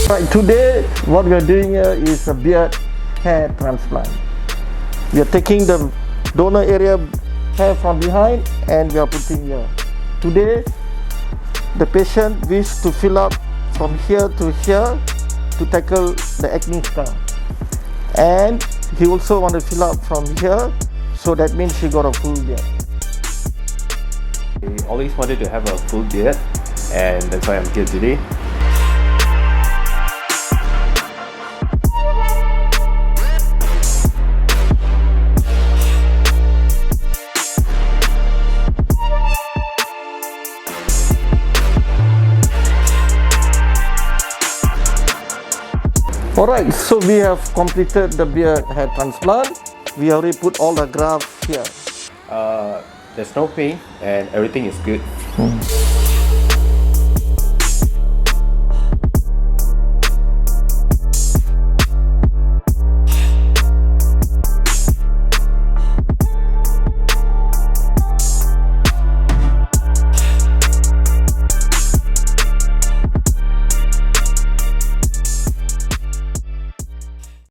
Right, today what we are doing here is a beard hair transplant. We are taking the donor area hair from behind and we are putting here. Today the patient wishes to fill up from here to here to tackle the acne scar, and he also want to fill up from here, so that means he got a full beard. I always wanted to have a full beard, and that's why I'm here today. Alright, so we have completed the beard hair transplant. We already put all the graft here. There's no pain and everything is good.